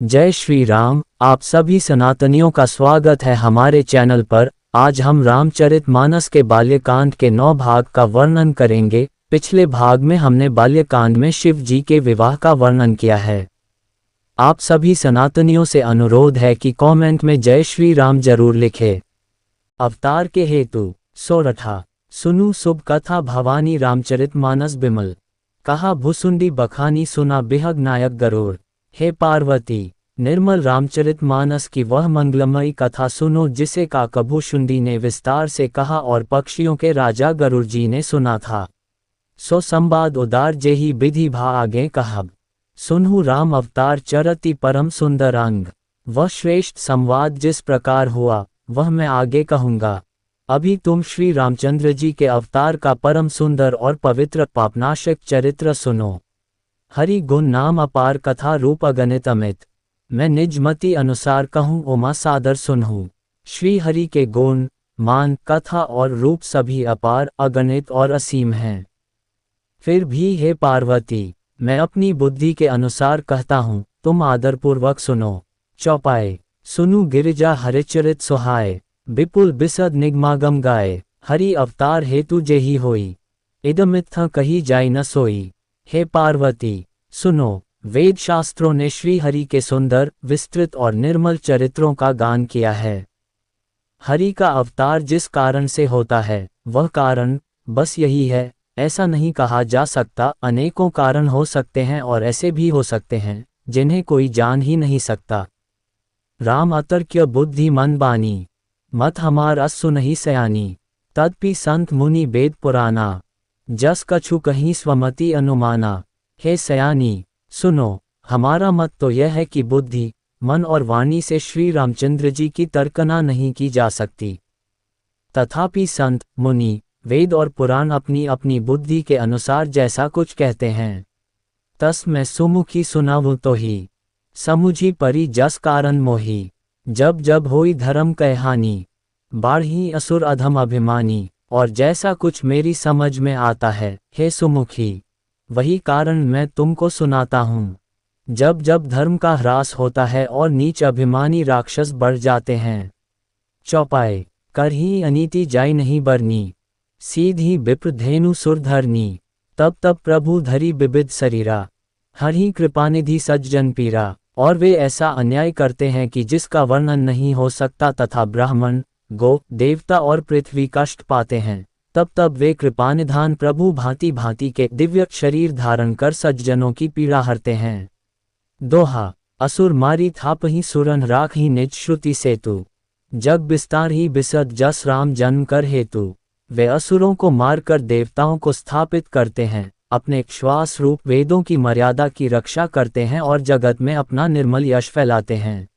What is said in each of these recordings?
जय श्री राम। आप सभी सनातनियों का स्वागत है हमारे चैनल पर। आज हम रामचरितमानस के बाल्यकांड के 9 भाग का वर्णन करेंगे। पिछले भाग में हमने बाल्यकांड में शिव जी के विवाह का वर्णन किया है। आप सभी सनातनियों से अनुरोध है कि कमेंट में जय श्री राम जरूर लिखें। अवतार के हेतु सोरठा। सुनु शुभ कथा भवानी रामचरितमानस बिमल। कहा भुसुंडी बखानी सुना बिहग नायक गरुड़। हे पार्वती, निर्मल रामचरितमानस की वह मंगलमयी कथा सुनो जिसे काकभुशुंडी ने विस्तार से कहा और पक्षियों के राजा गरुड़ जी ने सुना था। सो संवाद उदार जेहि विधि भा आगे कहब। सुनहु राम अवतार चरति परम सुंदर अंग। वह श्रेष्ठ संवाद जिस प्रकार हुआ वह मैं आगे कहूँगा। अभी तुम श्री रामचंद्र जी के अवतार का परम सुंदर और पवित्र पापनाशक चरित्र सुनो। हरि गुण नाम अपार कथा रूप अगणित अमित। मैं निजमति अनुसार कहूँ उमा सादर सुनहूँ। श्री हरि के गुण मान कथा और रूप सभी अपार अगणित और असीम हैं। फिर भी हे पार्वती, मैं अपनी बुद्धि के अनुसार कहता हूँ, तुम आदरपूर्वक सुनो। चौपाए। सुनु गिरिजा हरिचरित सुहाए। विपुल बिसद निगमागम गाए। हरि अवतार हेतु जेहि होई। इदमित्थ कही जाय न सोई। हे पार्वती, सुनो। वेद शास्त्रों ने श्री हरि के सुंदर विस्तृत और निर्मल चरित्रों का गान किया है। हरि का अवतार जिस कारण से होता है वह कारण बस यही है ऐसा नहीं कहा जा सकता। अनेकों कारण हो सकते हैं और ऐसे भी हो सकते हैं जिन्हें कोई जान ही नहीं सकता। राम अतर्क्य बुद्धि मन बानी। मत हमार असु नहीं सयानी। तदपि संत मुनि वेद पुराना। जस कछु कहीं स्वमति अनुमाना। हे सयानी, सुनो। हमारा मत तो यह है कि बुद्धि मन और वाणी से श्री रामचंद्र जी की तर्कना नहीं की जा सकती। तथापि संत मुनि वेद और पुराण अपनी अपनी बुद्धि के अनुसार जैसा कुछ कहते हैं तस मैं सुमुखी सुनाऊँ तो ही। समुझी परी जस कारण मोही। जब जब होई धर्म कह हानि। बाढ़ी असुर अधम अभिमानी। और जैसा कुछ मेरी समझ में आता है हे सुमुखी, वही कारण मैं तुमको सुनाता हूँ। जब जब धर्म का ह्रास होता है और नीच अभिमानी राक्षस बढ़ जाते हैं। चौपाए। करही अनीति जाय नहीं बरनी। सीधी विप्र धेनु सुर धरनी। तब तब प्रभु धरी विविध शरीरा। हरि कृपानिधि सज्जन पीरा। और वे ऐसा अन्याय करते हैं कि जिसका वर्णन नहीं हो सकता तथा ब्राह्मण गो देवता और पृथ्वी कष्ट पाते हैं। तब तब वे कृपानिधान प्रभु भांति भांति के दिव्य शरीर धारण कर सज्जनों की पीड़ा हरते हैं। दोहा। असुर मारी थाप ही सुरन राख ही निज श्रुति सेतु। जग विस्तार ही बिसद जस राम जन्म कर हेतु। वे असुरों को मारकर देवताओं को स्थापित करते हैं, अपने श्वास रूप वेदों की मर्यादा की रक्षा करते हैं और जगत में अपना निर्मल यश फैलाते हैं।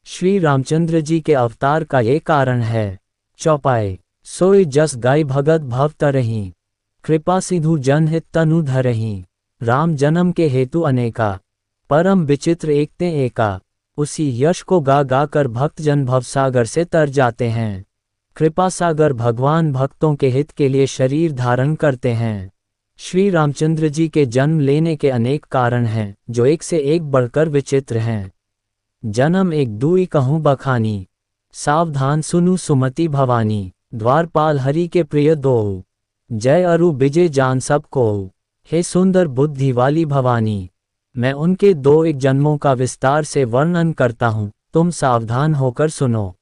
श्री रामचंद्र जी के अवतार का ये कारण है। चौपाए। सोई जस गाय भगत भव तरही। कृपा सिंधु जन हित तनु धरही। राम जन्म के हेतु अनेका। परम विचित्र एकते एका। उसी यश को गा गा कर भक्त जन भवसागर से तर जाते हैं। कृपा सागर भगवान भक्तों के हित के लिए शरीर धारण करते हैं। श्री रामचंद्र जी के जन्म लेने के अनेक कारण हैं जो एक से एक बढ़कर विचित्र हैं। जन्म एक दुई कहूँ बखानी। सावधान सुनु सुमति भवानी। द्वारपाल हरि के प्रिय दो। जय अरु विजय जान सब को। हे सुंदर बुद्धि वाली भवानी, मैं उनके 2 जन्मों का विस्तार से वर्णन करता हूँ, तुम सावधान होकर सुनो।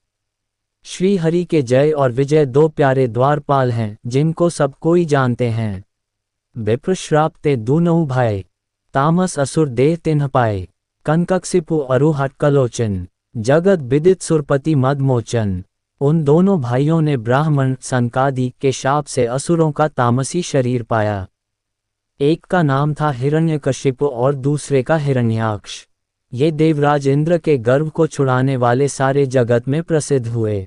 श्री हरि के जय और विजय 2 प्यारे द्वारपाल हैं जिनको सब कोई जानते हैं। विप्र श्राप ते दूनऊ भाई। तामस असुर देह तिन्ह पाए। कनकसिपु अरु हटकलोचन। जगत विदित सुरपति मदमोचन। उन दोनों भाइयों ने ब्राह्मण सनकादि के शाप से असुरों का तामसी शरीर पाया। एक का नाम था हिरण्यकशिपु और दूसरे का हिरण्याक्ष। ये देवराज इंद्र के गर्भ को छुड़ाने वाले सारे जगत में प्रसिद्ध हुए।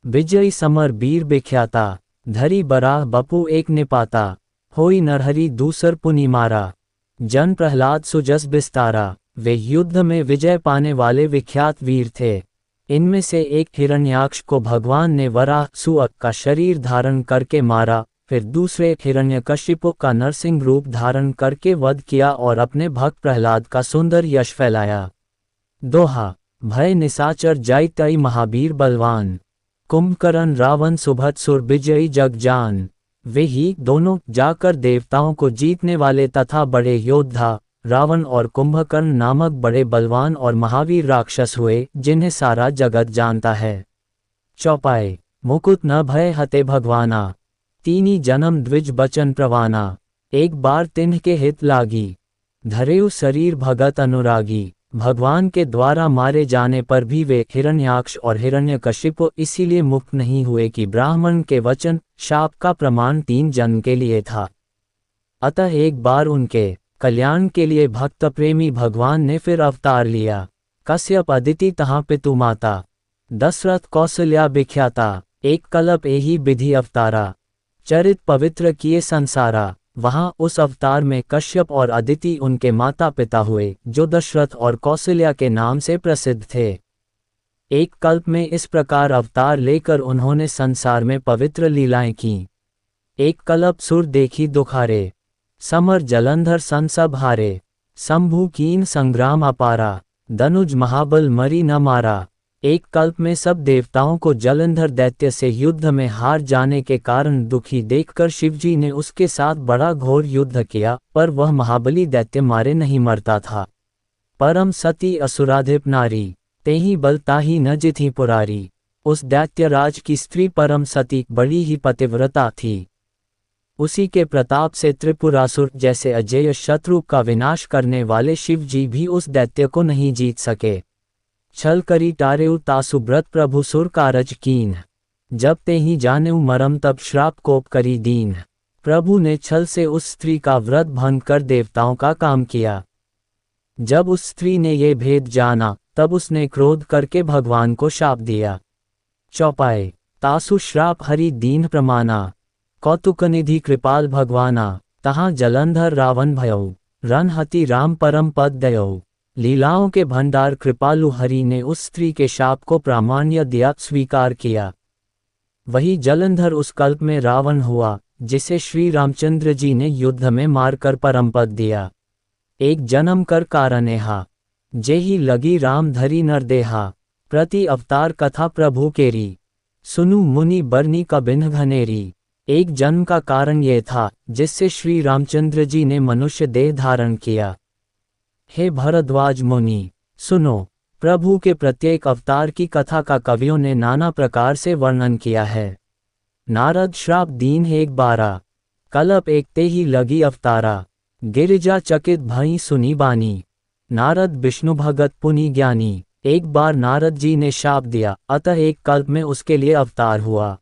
विजयी समर वीर विख्याता। धरी बराह बपु एक निपाता। होई नरहरि दूसर पुनि मारा। जन प्रहलाद सुजस बिस्तारा। वे युद्ध में विजय पाने वाले विख्यात वीर थे। इनमें से एक हिरण्याक्ष को भगवान ने वराह सुअक का शरीर धारण करके मारा, फिर दूसरे हिरण्यकशिपु का नरसिंह रूप धारण करके वध किया और अपने भक्त प्रहलाद का सुंदर यश फैलाया। दोहा। भय निशाचर जय तई महावीर बलवान, कुंभकर्ण रावण सुभट सुर विजयी जग जान। वे ही दोनों जाकर देवताओं को जीतने वाले तथा बड़े योद्धा रावण और कुंभकर्ण नामक बड़े बलवान और महावीर राक्षस हुए, जिन्हें सारा जगत जानता है। चौपाई। मुकुट न भय हते भगवाना, तीनी जन्म द्विज बचन प्रवाना। एक बार तिन्ह के हित लागी, धरेउ शरीर भगत अनुरागी। भगवान के द्वारा मारे जाने पर भी वे हिरण्याक्ष और हिरण्यकशिपु इसीलिए मुक्त नहीं हुए कि ब्राह्मण के वचन शाप का प्रमाण 3 जन्म के लिए था। अतः एक बार उनके कल्याण के लिए भक्त प्रेमी भगवान ने फिर अवतार लिया। कश्यप अदिति तहाँ पितु माता, दशरथ कौशल्या विख्याता। एक कल्प एही विधि अवतारा, चरित पवित्र किए संसारा। वहां उस अवतार में कश्यप और अदिति उनके माता पिता हुए, जो दशरथ और कौशल्या के नाम से प्रसिद्ध थे। एक कल्प में इस प्रकार अवतार लेकर उन्होंने संसार में पवित्र लीलाएं की। एक कल्प सुर देखी दुखारे, समर जलंधर सन सब हारे। शंभु कीन संग्राम अपारा, धनुज महाबल मरी न मारा। एक कल्प में सब देवताओं को जलंधर दैत्य से युद्ध में हार जाने के कारण दुखी देखकर शिवजी ने उसके साथ बड़ा घोर युद्ध किया, पर वह महाबली दैत्य मारे नहीं मरता था। परम सती असुराधिप नारी, तेहि बल ताहि न जिथि पुरारी। उस दैत्यराज की स्त्री परम सती बड़ी ही पतिव्रता थी। उसी के प्रताप से त्रिपुरासुर जैसे अजेय शत्रु का विनाश करने वाले शिवजी भी उस दैत्य को नहीं जीत सके। छल करी टारेउ तासु व्रत प्रभु सुर कारज कीन, जब ते ही जानेउ मरम तब श्राप कोप करी दीन। प्रभु ने छल से उस स्त्री का व्रत भंग कर देवताओं का काम किया। जब उस स्त्री ने ये भेद जाना, तब उसने क्रोध करके भगवान को शाप दिया। चौपाई। तासु श्राप हरि दीन प्रमाना, कौतुकनिधि कृपाल भगवाना। तहाँ जलंधर रावण भयउ, रणहति राम परम पद दयौ। लीलाओं के भंडार कृपालु हरि ने उस स्त्री के शाप को प्रामाण्य दिया, स्वीकार किया। वही जलंधर उस कल्प में रावण हुआ, जिसे श्री रामचंद्र जी ने युद्ध में मारकर परम पद दिया। एक जन्म कर कारणेहा, जेहि लगी राम धरी नरदेहा। प्रति अवतार कथा प्रभु केरी, सुनु मुनि बरनी कबिन्ह घनेरी। एक जन्म का कारण ये था, जिससे श्री रामचंद्र जी ने मनुष्य देह धारण किया। हे भरद्वाज मुनि, सुनो। प्रभु के प्रत्येक अवतार की कथा का कवियों ने नाना प्रकार से वर्णन किया है। नारद श्राप दीन एक बारा, कल्प एक ते ही लगी अवतारा। गिरिजा चकित भई सुनी बानी, नारद विष्णु भगत पुनि ज्ञानी। एक बार नारद जी ने शाप दिया, अतः एक कल्प में उसके लिए अवतार हुआ।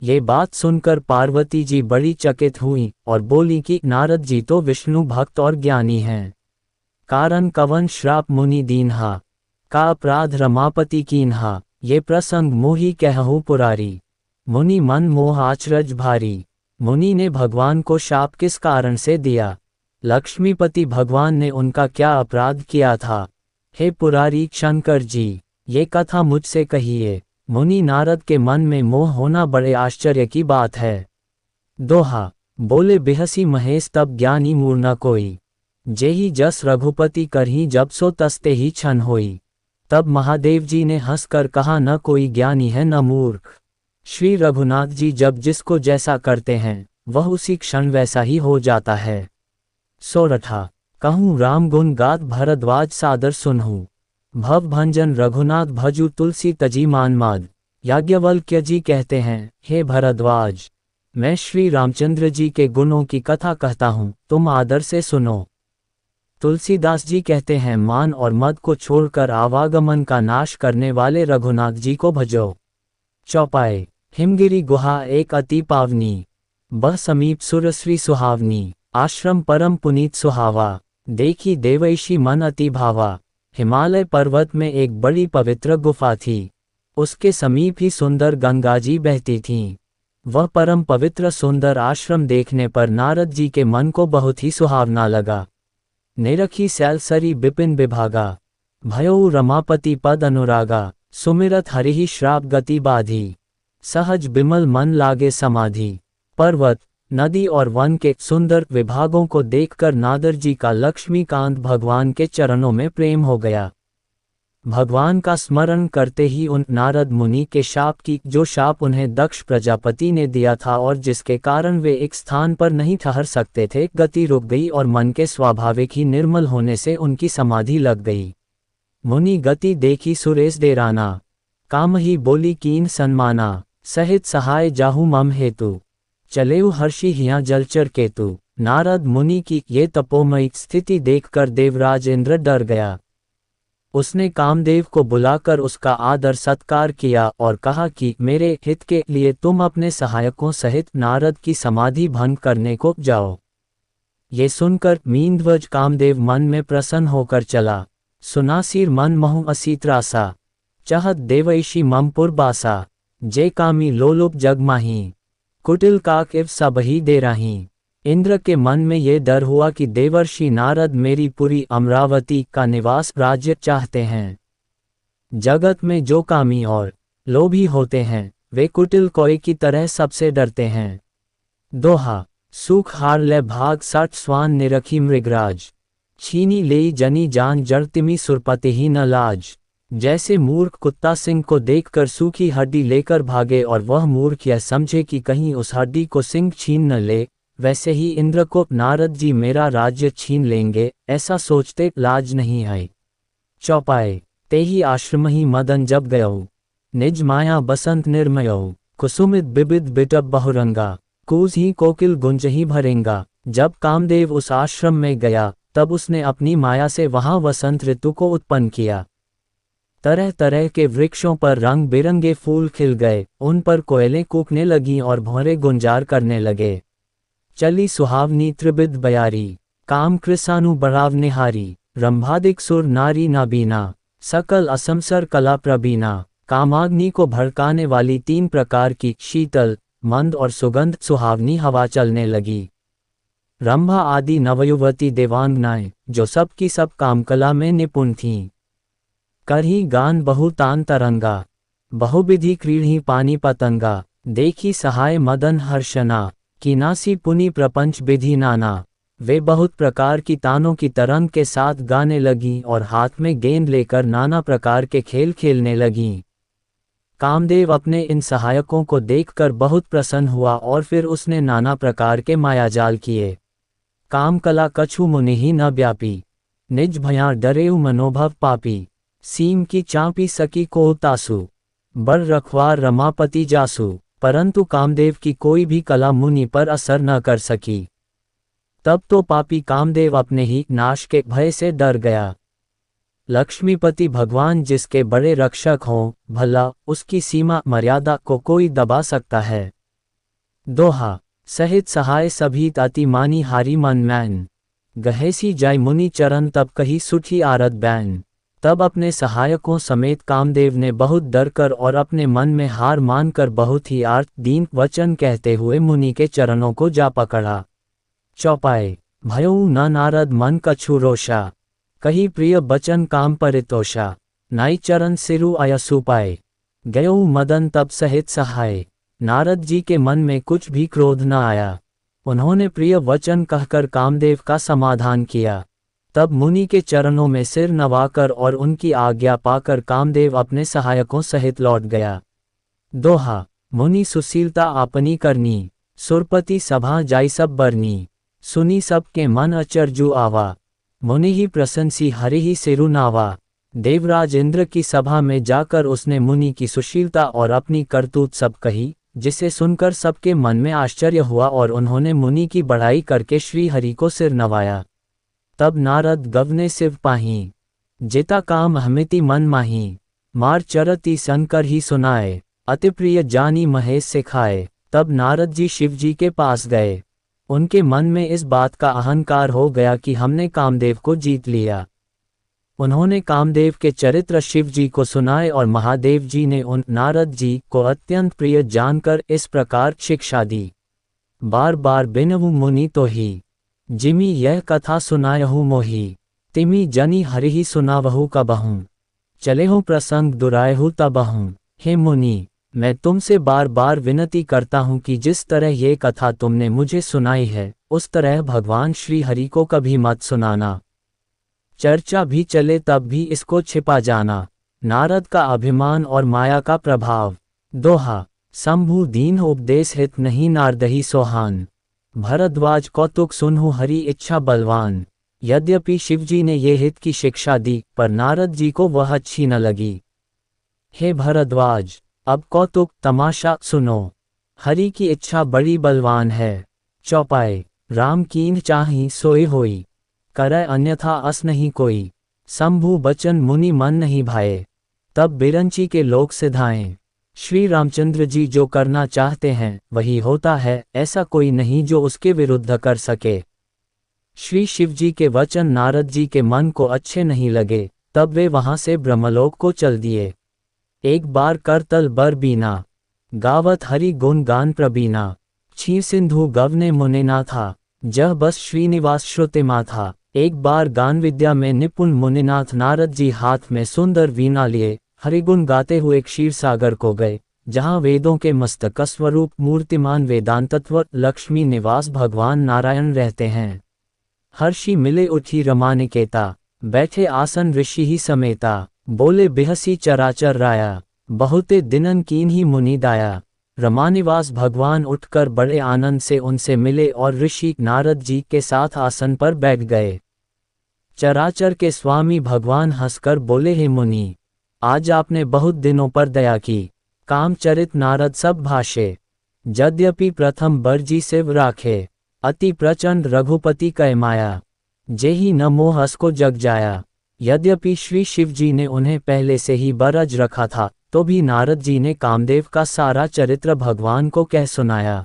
ये बात सुनकर पार्वती जी बड़ी चकित हुई और बोली कि नारद जी तो विष्णु भक्त और ज्ञानी हैं। कारण कवन श्राप मुनि दीन्हा, का अपराध रमापति कीन्हा। ये प्रसंग मोहि कहूँ पुरारी, मुनि मन मोह आचरज भारी। मुनि ने भगवान को शाप किस कारण से दिया? लक्ष्मीपति भगवान ने उनका क्या अपराध किया था? हे पुरारी शंकर जी, ये कथा मुझसे कहिए। मुनि नारद के मन में मोह होना बड़े आश्चर्य की बात है। दोहा। बोले बिहसी महेश तब ज्ञानी मूर न कोई, जेहि जस रघुपति करही जब सो तस्ते ही छन होई। तब महादेव जी ने हंसकर कहा, न कोई ज्ञानी है न मूर्ख। श्री रघुनाथ जी जब जिसको जैसा करते हैं, वह उसी क्षण वैसा ही हो जाता है। सोरठा। कहूँ राम गुण गात भरद्वाज सादर सुनहु, भव भंजन रघुनाथ भजू तुलसी तजी मानमाद। याज्ञवल्क्य जी कहते हैं, हे भरद्वाज, मैं श्री रामचंद्र जी के गुणों की कथा कहता हूँ, तुम आदर से सुनो। तुलसीदास जी कहते हैं, मान और मद को छोड़कर आवागमन का नाश करने वाले रघुनाथ जी को भजो। चौपाई। हिमगिरी गुहा एक अति पावनी, बह समीप सुरश्री सुहावनी। आश्रम परम पुनीत सुहावा, देखी देवैषी मन अति भावा। हिमालय पर्वत में एक बड़ी पवित्र गुफा थी। उसके समीप ही सुंदर गंगा जी बहती थीं। वह परम पवित्र सुंदर आश्रम देखने पर नारद जी के मन को बहुत ही सुहावना लगा। निरखी सैलसरी बिपिन विभागा, भयो रमापति पद अनुरागा। सुमिरत हरिहि श्राप गति बाधी, सहज बिमल मन लागे समाधि। पर्वत, नदी और वन के सुंदर विभागों को देखकर नारद जी का लक्ष्मीकांत भगवान के चरणों में प्रेम हो गया। भगवान का स्मरण करते ही उन नारद मुनि के शाप की, जो शाप उन्हें दक्ष प्रजापति ने दिया था और जिसके कारण वे एक स्थान पर नहीं ठहर सकते थे, गति रुक गई और मन के स्वाभाविक ही निर्मल होने से उनकी समाधि लग गई। मुनि गति देखी सुरेश डेराना, काम ही बोली कीन सन्माना, सहित सहाय जाहु मम हेतु, चलेउ हर्षि हिया जलचर केतु। नारद मुनि की ये तपोमयी स्थिति देखकर देवराज इंद्र डर गया। उसने कामदेव को बुलाकर उसका आदर सत्कार किया और कहा कि मेरे हित के लिए तुम अपने सहायकों सहित नारद की समाधि भंग करने को जाओ। ये सुनकर मीनध्वज कामदेव मन में प्रसन्न होकर चला। सुनासीर मन महु असीत्रासा, चाहत देवैषी ममपुर बासा, जे कामी लोलुप जगमाही, कुटिल काक इव सबही दे राही। इंद्र के मन में ये डर हुआ कि देवर्षि नारद मेरी पुरी अमरावती का निवास राज्य चाहते हैं। जगत में जो कामी और लोभी होते हैं वे कुटिल कोय की तरह सबसे डरते हैं। दोहा, सुख हार ले भाग सठ स्वान निरखी मृगराज, छीनी लेई जनी जान जड़तिमी सुरपति ही न लाज। जैसे मूर्ख कुत्ता सिंह को देखकर सूखी हड्डी लेकर भागे और वह मूर्ख यह समझे कि कहीं उस हड्डी को सिंह छीन न ले, वैसे ही इंद्र को नारद जी मेरा राज्य छीन लेंगे ऐसा सोचते लाज नहीं आई। चौपाए, तेही आश्रम ही मदन जब गयऊ, निज माया बसंत निर्मयऊ, कुसुमित बिबिद बिटब बहुरंगा, कूज ही कोकिल गुंज ही भरेंगा। जब कामदेव उस आश्रम में गया तब उसने अपनी माया से वहां वसंत ऋतु को उत्पन्न किया। तरह तरह के वृक्षों पर रंग बिरंगे फूल खिल गए, उन पर कोयलें कूकने लगीं और भौरे गुंजार करने लगे। चली सुहावनी त्रिबिद बयारी, काम कृसानु बढ़ाव निहारी, रंभादिक सुर नारी नाबीना, सकल असमसर कला प्रबीना। कामाग्नि को भड़काने वाली 3 प्रकार की शीतल, मंद और सुगंध सुहावनी हवा चलने लगी। रंभा आदि नवयुवती देवांगनाएं, जो सब की सब कामकला में निपुण थीं, करही गान बहु तान तरंगा, बहुविधि क्रीढ़ी पानी पतंगा। देखी सहाय मदन हर्षना, कीनासी पुनि प्रपंच विधि नाना। वे बहुत प्रकार की तानों की तरंग के साथ गाने लगीं और हाथ में गेंद लेकर नाना प्रकार के खेल खेलने लगीं। कामदेव अपने इन सहायकों को देखकर बहुत प्रसन्न हुआ और फिर उसने नाना प्रकार के मायाजाल किए। कामकला कछु मुनि ही न व्यापी, निज भया डरेउ मनोभव पापी। सीम की चांपी सकी को तासु, बर रखवार रमापति जासु। परंतु कामदेव की कोई भी कला मुनि पर असर न कर सकी। तब तो पापी कामदेव अपने ही नाश के भय से डर गया। लक्ष्मीपति भगवान जिसके बड़े रक्षक हों, भला उसकी सीमा मर्यादा को कोई दबा सकता है। दोहा, सहित सहाय सभी ताति मानी हारी मन मैन, गहेसी जाय मुनि चरण तब कही सुठी आरत बैन। तब अपने सहायकों समेत कामदेव ने बहुत डरकर और अपने मन में हार मानकर बहुत ही आर्त दीन वचन कहते हुए मुनि के चरणों को जा पकड़ा। चौपाए, भयऊ न नारद मन कछु रोषा, कही प्रिय बचन काम परितोषा। नाई चरण सिरु अयसु पाए, गयऊ मदन तब सहित सहाय। नारद जी के मन में कुछ भी क्रोध न आया। उन्होंने प्रिय वचन कहकर कामदेव का समाधान किया। तब मुनि के चरणों में सिर नवाकर और उनकी आज्ञा पाकर कामदेव अपने सहायकों सहित लौट गया। दोहा, मुनि सुशीलता आपनी करनी, सुरपति सभा जाई सब बरनी। सुनी सब के मन अचरजु आवा, मुनि ही प्रशंसी हरि ही सिरु नावा। देवराज इंद्र की सभा में जाकर उसने मुनि की सुशीलता और अपनी करतूत सब कही, जिसे सुनकर सबके मन में आश्चर्य हुआ और उन्होंने मुनि की बढ़ाई करके श्री हरि को सिर नवाया। तब नारद गवने शिव पाही, जेता काम हमिति मन माही। मार चरती शंकर ही सुनाए, अति प्रिय जानी महेश से खाए। तब नारद जी शिव जी के पास गए। उनके मन में इस बात का अहंकार हो गया कि हमने कामदेव को जीत लिया। उन्होंने कामदेव के चरित्र शिव जी को सुनाए और महादेव जी ने उन नारद जी को अत्यंत प्रिय जानकर इस प्रकार शिक्षा दी। बार बार बिनहु मुनि तो ही, जिमी यह कथा सुनायहु मोही। तिमी जनी हरिहि सुनावहु कबहूँ, चलेहु प्रसंग दुरायहु तबहूँ। हे मुनि, मैं तुमसे बार बार विनती करता हूँ कि जिस तरह ये कथा तुमने मुझे सुनाई है, उस तरह भगवान श्री हरि को कभी मत सुनाना। चर्चा भी चले तब भी इसको छिपा जाना। नारद का अभिमान और माया का प्रभाव। दोहा। शंभु दीन उपदेश हित नहीं नारदही सोहान। भरद्वाज कौतुक सुनहु हरि इच्छा बलवान। यद्यपि शिवजी ने ये हित की शिक्षा दी, पर नारद जी को वह अच्छी न लगी। हे भरद्वाज, अब कौतुक तमाशा सुनो। हरि की इच्छा बड़ी बलवान है। चौपाई। राम कीन्ह चाहि सोई होई। करय अन्यथा अस नहीं कोई। शंभु बचन मुनि मन नहीं भाए। तब बिरंची के लोक सिधाएं। श्री रामचंद्र जी जो करना चाहते हैं वही होता है, ऐसा कोई नहीं जो उसके विरुद्ध कर सके। श्री शिवजी के वचन नारद जी के मन को अच्छे नहीं लगे, तब वे वहां से ब्रह्मलोक को चल दिए। एक बार करतल बर बीना। गावत हरि गुण गान प्रबीना। क्षीर सिंधु गवने मुनिना था। जह बस श्रीनिवास श्रुतिमा था। एक बार गान विद्या में निपुण मुनिनाथ नारद जी हाथ में सुंदर वीणा लिए हरिगुण गाते हुए क्षीर सागर को गए, जहां वेदों के मस्तक स्वरूप मूर्तिमान वेदांतत्व लक्ष्मी निवास भगवान नारायण रहते हैं। हर्षि मिले उठी रमानिकेता। बैठे आसन ऋषि ही समेता। बोले बिहसी चराचर राया। बहुते दिनन कीन्ही मुनि दाया। रमानिवास भगवान उठकर बड़े आनंद से उनसे मिले और ऋषि नारद जी के साथ आसन पर बैठ गए। चराचर के स्वामी भगवान हंसकर बोले, हे मुनि, आज आपने बहुत दिनों पर दया की। कामचरित नारद सब भाषे। यद्यपि प्रथम बरजी शिव राखे। अति प्रचंड रघुपति कै माया। जेहि न मोह हस को जग जाया। यद्यपि श्री शिव जी ने उन्हें पहले से ही बरज रखा था, तो भी नारद जी ने कामदेव का सारा चरित्र भगवान को कह सुनाया।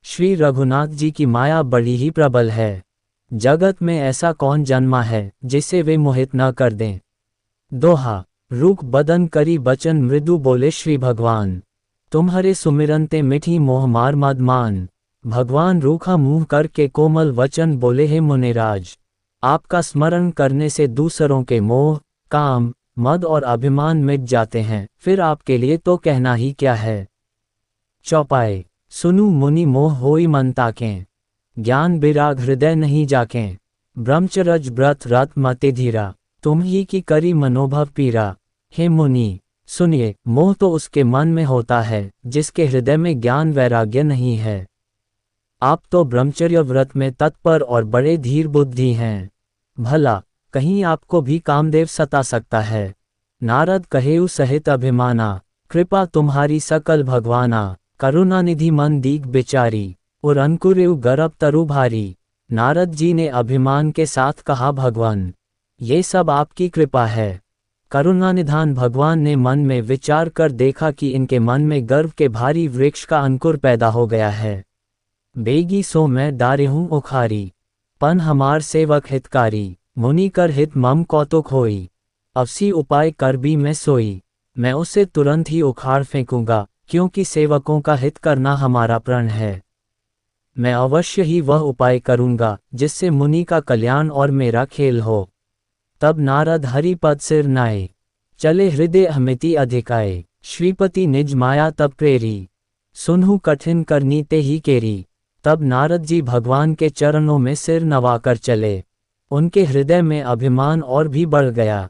श्री रघुनाथ जी की माया बड़ी ही प्रबल है। जगत में ऐसा कौन जन्मा है जिसे वे मोहित न कर दें। दोहा। रूख बदन करी बचन मृदु बोले श्री भगवान। तुम्हारे सुमिरनते मिठी मोह मार मदमान। भगवान रूखा मुंह करके कोमल वचन बोले, हे मुनिराज, आपका स्मरण करने से दूसरों के मोह, काम, मद और अभिमान मिट जाते हैं, फिर आपके लिए तो कहना ही क्या है। चौपाई। सुनु मुनि मोह होई मन ताकें। ज्ञान विराग हृदय नहीं जाकें। ब्रह्मचरज व्रत रत मते धीरा। तुम ही की करी मनोभव पीरा। हे मुनि, सुनिए, मोह तो उसके मन में होता है जिसके हृदय में ज्ञान वैराग्य नहीं है। आप तो ब्रह्मचर्य व्रत में तत्पर और बड़े धीर बुद्धि हैं। भला कहीं आपको भी कामदेव सता सकता है। नारद कहेउ सहित अभिमाना। कृपा तुम्हारी सकल भगवाना। करुणानिधि मन दीग बिचारी। और अंकुरेउ गर्भ तरु भारी। नारद जी ने अभिमान के साथ कहा, भगवान, ये सब आपकी कृपा है। करुणानिधान भगवान ने मन में विचार कर देखा कि इनके मन में गर्व के भारी वृक्ष का अंकुर पैदा हो गया है। बेगी सो मैं डारेहूँ उखारी। पन हमार सेवक हितकारी। मुनि कर हित मम कौतुक होई। अवसी उपाय कर भी मैं सोई। मैं उसे तुरंत ही उखाड़ फेंकूंगा, क्योंकि सेवकों का हित करना हमारा प्रण है। मैं अवश्य ही वह उपाय करूंगा जिससे मुनि का कल्याण और मेरा खेल हो। तब नारद हरिपद सिर नाए। चले हृदय अमिति अधिकाए। श्रीपति निज माया तब प्रेरी। सुनहु कठिन करनी ते ही केरी। तब नारद जी भगवान के चरणों में सिर नवाकर चले। उनके हृदय में अभिमान और भी बढ़ गया।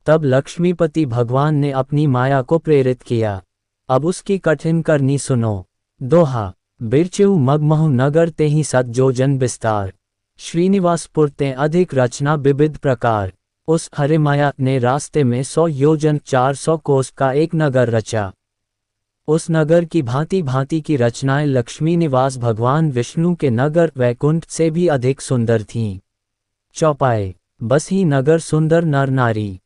तब लक्ष्मीपति भगवान ने अपनी माया को प्रेरित किया। अब उसकी कठिन करनी सुनो। दोहा। बिरचेउ मगमहु नगर ते ही सत जोजन विस्तार। श्रीनिवासपुर ते अधिक रचना विविध प्रकार। उस हरे माया ने रास्ते में 100 योजन 400 कोस का एक नगर रचा। उस नगर की भांति भांति की रचनाएं लक्ष्मी निवास भगवान विष्णु के नगर वैकुंठ से भी अधिक सुंदर थीं। चौपाए। बस ही नगर सुंदर नर नारी।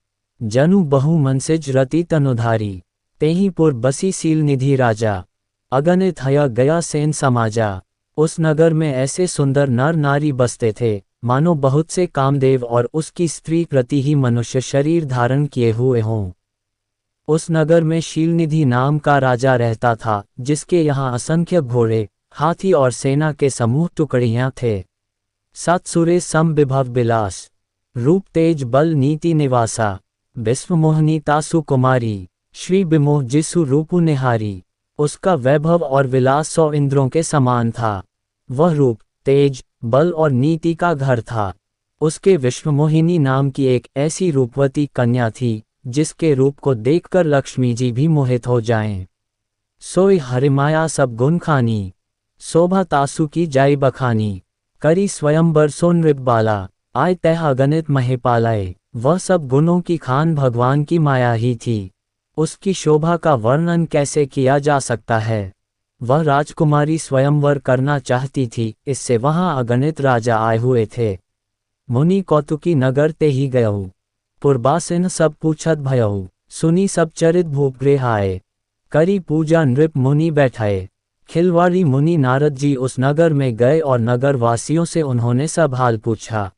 जनु बहु मनसिज रति तनुधारी। तेहि पुर बसी सील निधि राजा। अगणित हया गया सेन समाजा। उस नगर में ऐसे सुंदर नर नारी बसते थे, मानो बहुत से कामदेव और उसकी स्त्री प्रति ही मनुष्य शरीर धारण किए हुए हों। उस नगर में शीलनिधि नाम का राजा रहता था, जिसके यहाँ असंख्य घोड़े, हाथी और सेना के समूह टुकड़ियां थे। सत सुरे सम विभव बिलास। रूप तेज बल नीति निवासा। विश्वमोहनी तासु कुमारी। श्री विमोह जिसु रूपु निहारी। उसका वैभव और विलास 100 इंद्रों के समान था। वह रूप, तेज, बल और नीति का घर था। उसके विश्वमोहिनी नाम की एक ऐसी रूपवती कन्या थी जिसके रूप को देखकर लक्ष्मी जी भी मोहित हो जाएं। सोई हरिमाया सब गुण खानी, शोभा तासु की जाई बखानी, करी स्वयंवर सो नृपबाला, आय तह अगणित महेपालाए। वह सब गुणों की खान भगवान की माया ही थी। उसकी शोभा का वर्णन कैसे किया जा सकता है। वह राजकुमारी स्वयंवर करना चाहती थी, इससे वहां अगणित राजा आए हुए थे। मुनि कौतुकी नगर ते ही गयहु, पुरबासिन सब पूछत भयहु, सुनी सब चरित भूपगृह आए, करी पूजा नृप मुनि बैठाए। खिलवाड़ी मुनि नारद जी उस नगर में गए और नगर वासियों से उन्होंने सब हाल पूछा।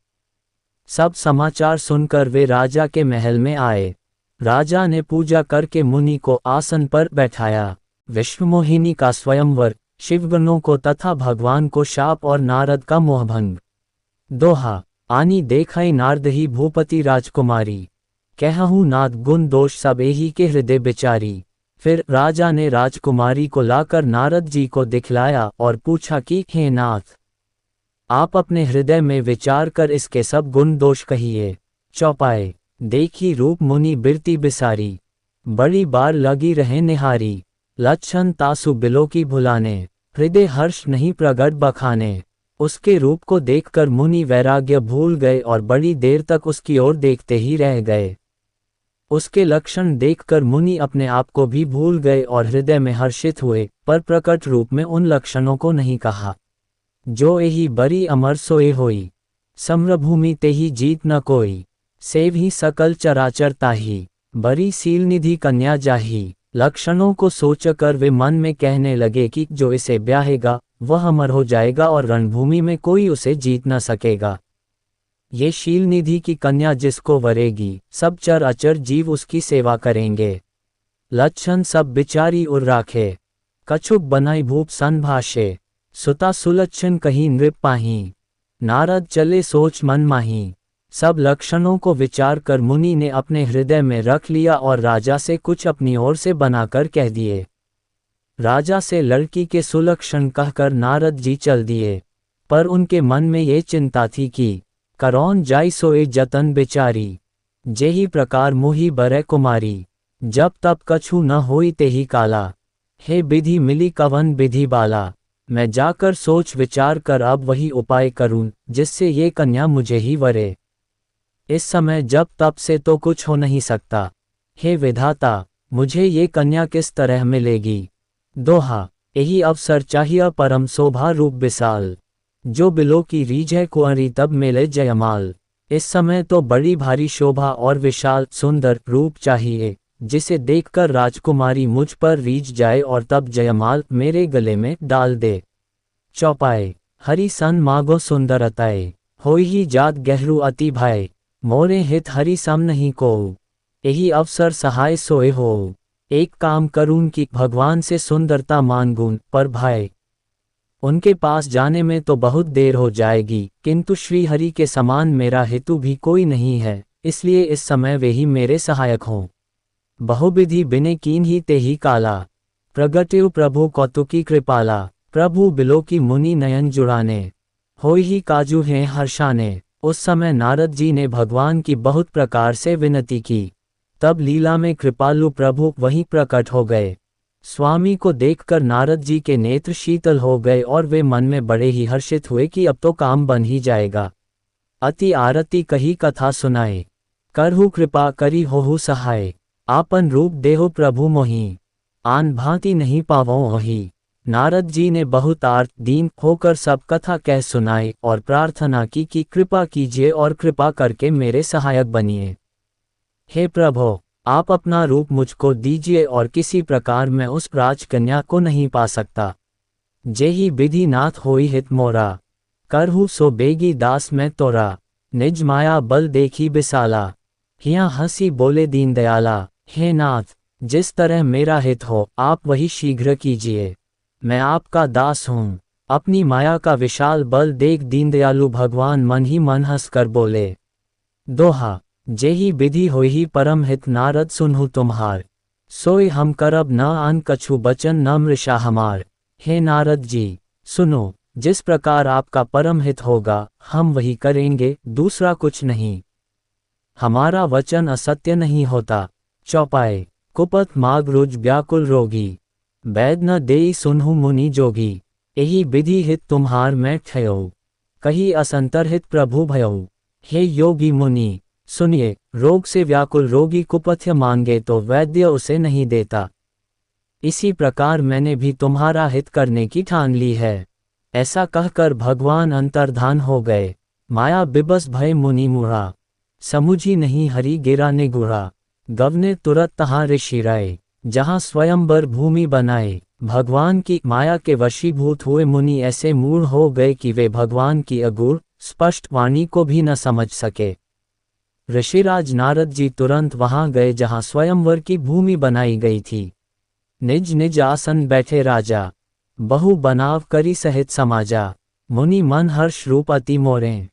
सब समाचार सुनकर वे राजा के महल में आए। राजा ने पूजा करके मुनि को आसन पर बैठाया। विश्वमोहिनी का स्वयंवर, शिवगणों को तथा भगवान को शाप और नारद का मोहभंग। दोहा, आनी देखई नारद ही भूपति राजकुमारी, कहहु नाथ गुण दोष सब एही के हृदय बिचारी। फिर राजा ने राजकुमारी को लाकर नारद जी को दिखलाया और पूछा कि हे नाथ, आप अपने हृदय में विचार कर इसके सब गुण दोष कहिए। चौपाए, देखी रूप मुनि बिरती बिसारी, बड़ी बार लगी रहे निहारी। लक्षण तासु बिलो की भुलाने, हृदय हर्ष नहीं प्रगट बखाने। उसके रूप को देखकर मुनि वैराग्य भूल गए और बड़ी देर तक उसकी ओर देखते ही रह गए। उसके लक्षण देखकर मुनि अपने आप को भी भूल गए और हृदय में हर्षित हुए, पर प्रकट रूप में उन लक्षणों को नहीं कहा। जो एही बरी अमर सोए होई, सम्रभूमि तेही जीत न कोई। सेव ही सकल चराचर ताही, बरी सील निधि कन्या जाही। लक्षणों को सोचकर वे मन में कहने लगे कि जो इसे ब्याहेगा वह अमर हो जाएगा और रणभूमि में कोई उसे जीत न सकेगा। ये शील निधि की कन्या जिसको वरेगी, सब चर अचर जीव उसकी सेवा करेंगे। लक्षण सब बिचारी उर राखे, कछुक बनाई भूप सन भाषे। सुता सुलक्षण कहीं नृप पाही, नारद चले सोच मन माही। सब लक्षणों को विचार कर मुनि ने अपने हृदय में रख लिया और राजा से कुछ अपनी ओर से बनाकर कह दिए। राजा से लड़की के सुलक्षण कहकर नारद जी चल दिए, पर उनके मन में ये चिंता थी कि करौन जाई सोए जतन बेचारी, जेही प्रकार मोही बरै कुमारी। जब तब कछु न होई तेही काला, हे विधि मिली कवन विधि बाला। मैं जाकर सोच विचार कर अब वही उपाय करूं जिससे ये कन्या मुझे ही वरे। इस समय जब तब से तो कुछ हो नहीं सकता। हे विधाता, मुझे ये कन्या किस तरह मिलेगी। दोहा, यही अवसर चाहिए परम शोभा रूप विशाल, जो बिलो की रीझ है कुंवरी तब मिले जयमाल। इस समय तो बड़ी भारी शोभा और विशाल सुंदर रूप चाहिए, जिसे देखकर राजकुमारी मुझ पर रीझ जाए और तब जयमाल मेरे गले में डाल दे। चौपाए, हरि सन मागो सुंदरताए, होई ही जात गहरू अति भाई। मोरे हित हरि सम नहीं को, यही अवसर सहाय सोए हो। एक काम करूं कि भगवान से सुंदरता मांगूं, पर भाई उनके पास जाने में तो बहुत देर हो जाएगी, किंतु श्री हरि के समान मेरा हेतु भी कोई नहीं है, इसलिए इस समय वे ही मेरे सहायक हों। बहुविधि बिने कीन ही ते ही काला, प्रगट्यु प्रभु कौतुकी कृपाला। प्रभु बिलो की मुनि नयन जुड़ाने, होई ही काजू हैं हर्षाने। उस समय नारद जी ने भगवान की बहुत प्रकार से विनती की। तब लीला में कृपालु प्रभु वहीं प्रकट हो गए। स्वामी को देखकर नारद जी के नेत्र शीतल हो गए और वे मन में बड़े ही हर्षित हुए कि अब तो काम बन ही जाएगा। अति आरती कही कथा सुनाए, करहु कृपा करी होहु सहाय। आपन रूप देहो प्रभु मोहि, आन भांति नहीं पावो ओहि। नारद जी ने बहुत आर्त दीन होकर सब कथा कह सुनाई और प्रार्थना की कि कृपा कीजिए और कृपा करके मेरे सहायक बनिए। हे प्रभो, आप अपना रूप मुझको दीजिए और किसी प्रकार मैं उस राजकन्या को नहीं पा सकता। जेही विधि नाथ होई हित मोरा, करहु सो बेगी दास मैं तोरा। निज माया बल देखी बिसाला, हिया हंसी बोले दीन दयाला। हे नाथ, जिस तरह मेरा हित हो आप वही शीघ्र कीजिए। मैं आपका दास हूँ। अपनी माया का विशाल बल देख दीनदयालु भगवान मन ही मन हंस कर बोले। दोहा, जेही विधि होई परम हित नारद सुनहु तुम्हार, सोई हम करब न आन कछु बचन न मृषा हमार। हे नारद जी, सुनो, जिस प्रकार आपका परम हित होगा हम वही करेंगे, दूसरा कुछ नहीं। हमारा वचन असत्य नहीं होता। चौपाए, कुपथ माग रुज व्याकुल रोगी, बैद न देई सुनहु मुनि जोगी, एही विधि हित तुम्हार मैं ठयो, कही असंतर हित प्रभु भयऊ। हे योगी मुनि, सुनिए, रोग से व्याकुल रोगी कुपथ्य मांगे तो वैद्य उसे नहीं देता। इसी प्रकार मैंने भी तुम्हारा हित करने की ठान ली है। ऐसा कहकर भगवान अंतर्धान हो गए। माया बिबस भय मुनि मुड़ा, समुझी नहीं हरि गिरा ने गुड़ा, गवने तुरत तहाँ ऋषि राय, जहाँ स्वयंवर भूमि बनाए। भगवान की माया के वशीभूत हुए मुनि ऐसे मूढ़ हो गए कि वे भगवान की अगूढ़ स्पष्ट वाणी को भी न समझ सके। ऋषिराज नारद जी तुरंत वहां गए जहां स्वयंवर की भूमि बनाई गई थी। निज निज आसन बैठे राजा, बहु बनाव करी सहित समाजा, मुनि मन हर्ष रूप अति मोरें,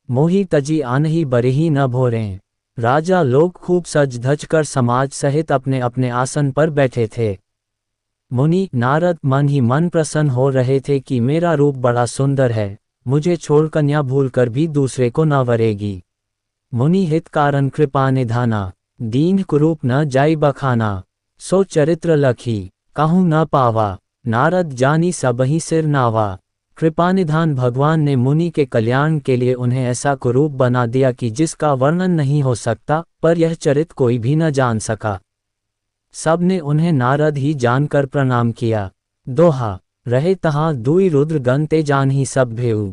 मोहि तजी आनहि बरही न भोरें। राजा लोग खूब सज धज कर समाज सहित अपने अपने आसन पर बैठे थे। मुनि नारद मन ही मन प्रसन्न हो रहे थे कि मेरा रूप बड़ा सुंदर है, मुझे छोड़ कन्या भूलकर भी दूसरे को न वरेगी। मुनि हित कारण कृपा निधाना, दीन कुरूप न जाई बखाना, सो चरित्र लखी कहूँ न पावा, नारद जानी सबही सिर नावा। कृपानिधान भगवान ने मुनि के कल्याण के लिए उन्हें ऐसा कुरूप बना दिया कि जिसका वर्णन नहीं हो सकता, पर यह चरित्र कोई भी न जान सका। सब ने उन्हें नारद ही जानकर प्रणाम किया। दोहा, रहे तहाँ दुई रुद्र गण ते जान ही सब भेऊ,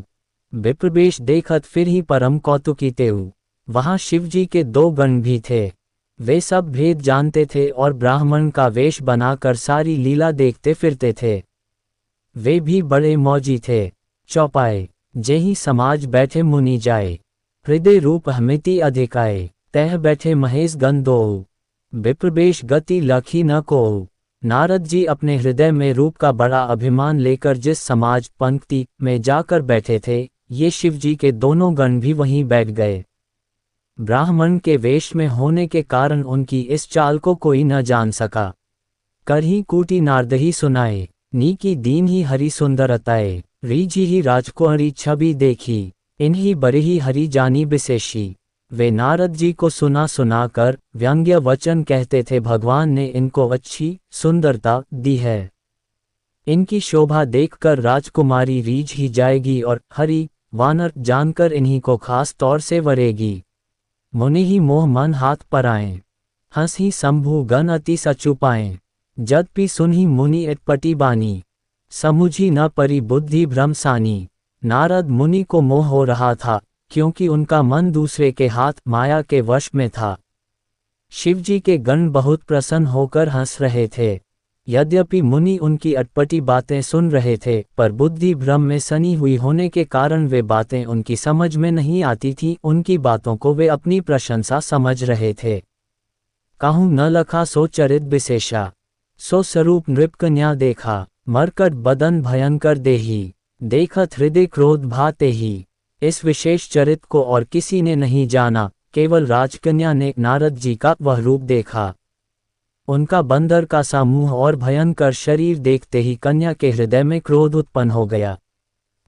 विप्रवेश देखत फिर ही परम कौतुकी तेऊ। वहाँ शिवजी के 2 गण भी थे। वे सब भेद जानते थे और ब्राह्मण का वेश बनाकर सारी लीला देखते फिरते थे। वे भी बड़े मौजी थे। चौपाए, जेहि समाज बैठे मुनि जाए, हृदय रूप हमिति अधिकाए, तह बैठे महेश गण दोऊ, विप्रवेश गति लखी न कोऊ। नारद जी अपने हृदय में रूप का बड़ा अभिमान लेकर जिस समाज पंक्ति में जाकर बैठे थे, ये शिवजी के दोनों गण भी वहीं बैठ गए। ब्राह्मण के वेश में होने के कारण उनकी इस चाल को कोई न जान सका। करही कूटी नारदही सुनाए, नी की दीन ही हरि सुंदरताए, रीझी ही राजकुंवरी छवि देखी, इन्हीं बरही हरि जानी विशेषी। वे नारद जी को सुना सुनाकर व्यंग्य वचन कहते थे, भगवान ने इनको अच्छी सुंदरता दी है, इनकी शोभा देखकर राजकुमारी रीझ ही जाएगी और हरि वानर जानकर इन्हीं को खास तौर से वरेगी। मुनि ही मोह मन हाथ पराएं, हंस ही शंभु गण अति सचुपाएं, जदपि सुनहि मुनि अटपटी बानी, समुझी न परी बुद्धि भ्रम सानी। नारद मुनि को मोह हो रहा था, क्योंकि उनका मन दूसरे के हाथ माया के वश में था। शिवजी के गण बहुत प्रसन्न होकर हंस रहे थे। यद्यपि मुनि उनकी अटपटी बातें सुन रहे थे, पर बुद्धि भ्रम में सनी हुई होने के कारण वे बातें उनकी समझ में नहीं आती थी। उनकी बातों को वे अपनी प्रशंसा समझ रहे थे। कहूँ न लखा सो चरित विशेषा, सो स्वरूप नृपकन्या देखा, मरकट बदन भयंकर देही, देखत हृदय क्रोध भाते ही। इस विशेष चरित को और किसी ने नहीं जाना, केवल राजकन्या ने नारद जी का वह रूप देखा। उनका बंदर का सा मुंह और भयंकर शरीर देखते ही कन्या के हृदय में क्रोध उत्पन्न हो गया।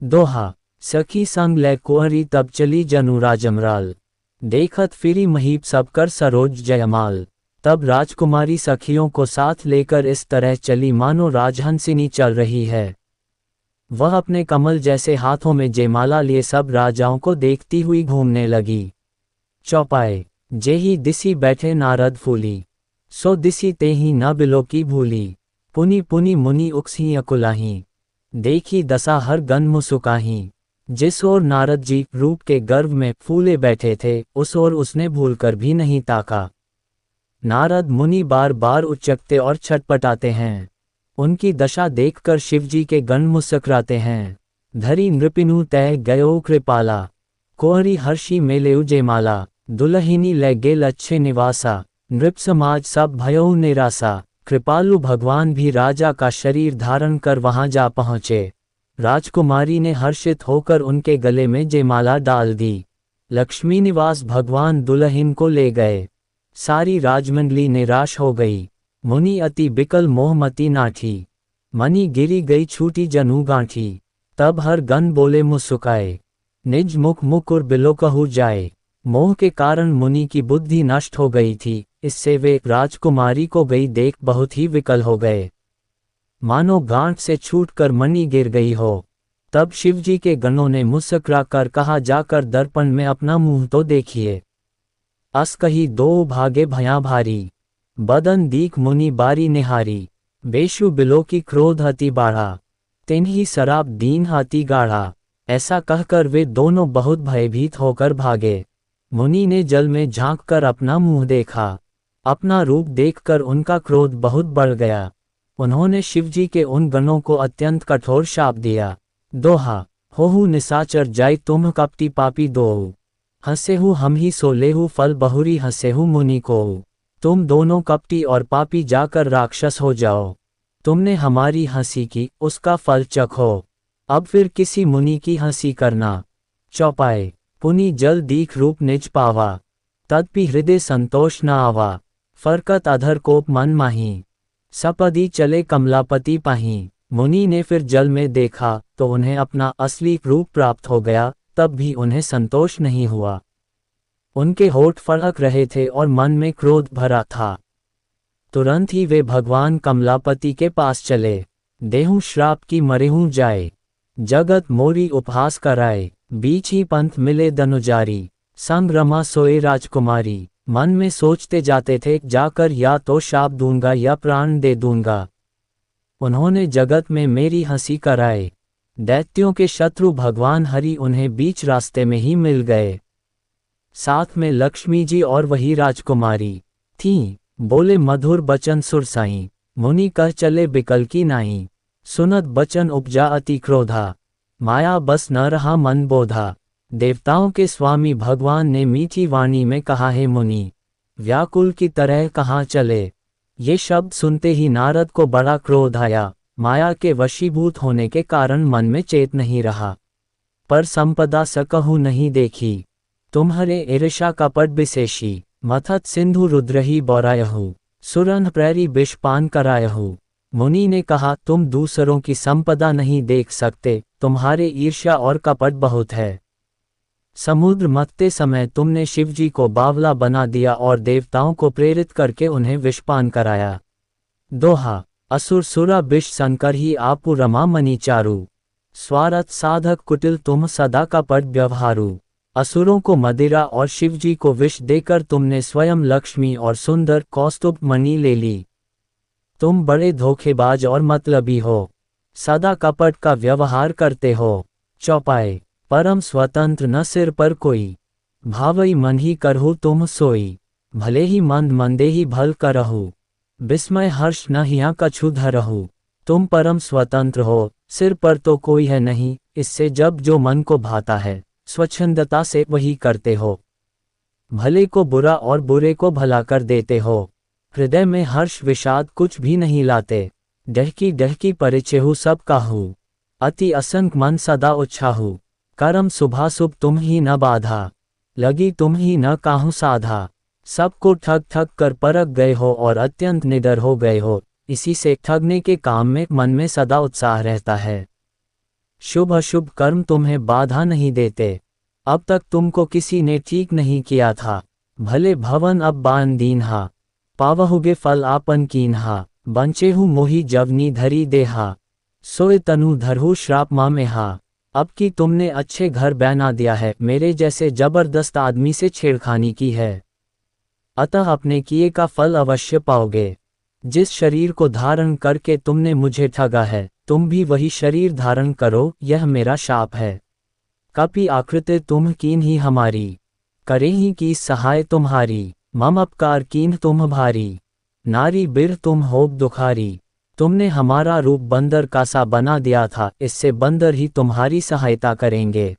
दोहा, सखी संग लै कुंवरी तब चली जनु राजमराल, देखत फिरी महीप सब कर सरोज जयमाल। तब राजकुमारी सखियों को साथ लेकर इस तरह चली मानो राजहंसिनी चल रही है। वह अपने कमल जैसे हाथों में जयमाला लिए सब राजाओं को देखती हुई घूमने लगी। चौपाए, जेहि दिसी बैठे नारद फूली, सो दिसी तेहि न बिलो की भूली। पुनि पुनि मुनि उकसी अकुलाही, देखी दशा हर गन मुसुकाही। जिस ओर नारद जी रूप के गर्व में फूले बैठे थे, उस ओर उसने भूलकर भी नहीं ताका। नारद मुनि बार बार उचकते और छटपटाते हैं। उनकी दशा देखकर शिवजी के गण मुस्कुराते हैं। धरी नृपिनु तय गयो कृपाला, कोहरी हर्षी मेले जयमाला। दुलहिनी ले गेल अच्छे निवासा, नृप समाज सब भयउ निरासा। कृपालु भगवान भी राजा का शरीर धारण कर वहां जा पहुँचे। राजकुमारी ने हर्षित होकर उनके गले में जयमाला डाल दी। लक्ष्मी निवास भगवान दुल्हन को ले गए। सारी राजमंडली निराश हो गई। मुनि अति बिकल मोहमती नाठी, मनी गिरी गई छूटी जनु गांठी। तब हर गण बोले मुस्कुराए, निज मुख मुकुर बिलो कहु जाए। मोह के कारण मुनि की बुद्धि नष्ट हो गई थी, इससे वे राजकुमारी को गई देख बहुत ही विकल हो गए, मानो गांठ से छूटकर मणि गिर गई हो। तब शिवजी के गणों ने मुस्कुरा कर कहा, जाकर दर्पण में अपना मुंह तो देखिए। अस कही दो भागे भया भारी, बदन दीख मुनि बारी निहारी, बेशु बिलो की क्रोध अति बाढ़ा, तिन्ही शराब दीन अति गाढ़ा। ऐसा कहकर वे दोनों बहुत भयभीत होकर भागे। मुनि ने जल में झांककर अपना मुंह देखा। अपना रूप देखकर उनका क्रोध बहुत बढ़ गया। उन्होंने शिवजी के उन गणों को अत्यंत कठोर शाप दिया। दोहा, होहु निशाचर जाय तुम कपटी पापी दोहु, हंसेहु हम ही सो लेहु फल बहुरी हंसेहु मुनि को। तुम दोनों कपटी और पापी जाकर राक्षस हो जाओ। तुमने हमारी हंसी की, उसका फल चखो। अब फिर किसी मुनि की हंसी करना। चौपाए, पुनि जल दीख रूप निज पावा, तदपि हृदय संतोष न आवा। फरकत अधर कोप मन माही, सपदी चले कमलापति पाही। मुनि ने फिर जल में देखा तो उन्हें अपना असली रूप प्राप्त हो गया, तब भी उन्हें संतोष नहीं हुआ। उनके होठ फड़क रहे थे और मन में क्रोध भरा था। तुरंत ही वे भगवान कमलापति के पास चले। देहु श्राप की मरेहूं जाए, जगत मोरी उपहास कराए। बीच ही पंथ मिले दनुजारी, संग रमा सोए राजकुमारी। मन में सोचते जाते थे, जाकर या तो शाप दूंगा या प्राण दे दूंगा। उन्होंने जगत में मेरी हंसी कराए। दैत्यों के शत्रु भगवान हरि उन्हें बीच रास्ते में ही मिल गए। साथ में लक्ष्मी जी और वही राजकुमारी थीं। बोले मधुर बचन सुरसाई, मुनि कह चले बिकल की नाई। सुनत बचन उपजा अति क्रोधा, माया बस न रहा मन बोधा। देवताओं के स्वामी भगवान ने मीठी वाणी में कहा, हे मुनि, व्याकुल की तरह कहाँ चले। ये शब्द सुनते ही नारद को बड़ा क्रोध आया। माया के वशीभूत होने के कारण मन में चेत नहीं रहा। पर संपदा सकहु नहीं देखी, तुम्हारे ईर्षा कपट विशेषी। मथत सिंधु रुद्रही बौरायहु, सुरन प्रैरी विष पान करायहु। मुनि ने कहा, तुम दूसरों की संपदा नहीं देख सकते, तुम्हारे ईर्ष्या और कपट बहुत है। समुद्र मथते समय तुमने शिवजी को बावला बना दिया और देवताओं को प्रेरित करके उन्हें विषपान कराया। दोहा, असुर सुरा विष संकर ही आपु रमा मनि चारु, स्वार्थ साधक कुटिल तुम सदा कपट व्यवहारु। असुरों को मदिरा और शिवजी को विष देकर तुमने स्वयं लक्ष्मी और सुंदर कौस्तुभ मणि ले ली। तुम बड़े धोखेबाज और मतलबी हो, सदा कपट का व्यवहार करते हो। चौपाए, परम स्वतंत्र न सिर पर कोई, भावई मन ही करहु तुम सोई। भले ही मंद मंदे ही भल करहु, विस्मय हर्ष न हिया कछु धरहु। तुम परम स्वतंत्र हो, सिर पर तो कोई है नहीं, इससे जब जो मन को भाता है स्वच्छंदता से वही करते हो। भले को बुरा और बुरे को भला कर देते हो। हृदय में हर्ष विषाद कुछ भी नहीं लाते। डहकी डहकी परिचेहु सब काहू, अति असंक मन सदा उच्छाहु। करम शुभाशुभ तुम ही न बाधा, लगी तुम ही न काहू साधा। सबको ठग ठग कर परख गए हो और अत्यंत निडर हो गए हो। इसी से ठगने के काम में मन में सदा उत्साह रहता है। शुभ अशुभ कर्म तुम्हें बाधा नहीं देते। अब तक तुमको किसी ने ठीक नहीं किया था। भले भवन अब बान दीन्हा, पावहुगे फल आपन कीन्हा। बंचेहु मोही जवनी धरी देहा, सोए तनु धरहु श्राप मामेहा। अब कि तुमने अच्छे घर बना दिया है, मेरे जैसे जबरदस्त आदमी से छेड़खानी की है, अतः अपने किए का फल अवश्य पाओगे। जिस शरीर को धारण करके तुमने मुझे ठगा है, तुम भी वही शरीर धारण करो, यह मेरा शाप है। कपि आकृति तुम कीन ही हमारी, करे ही की सहाय तुम्हारी। मम अपकार कीन तुम भारी, नारी बिर तुम हो दुखारी। तुमने हमारा रूप बंदर का सा बना दिया था, इससे बंदर ही तुम्हारी सहायता करेंगे।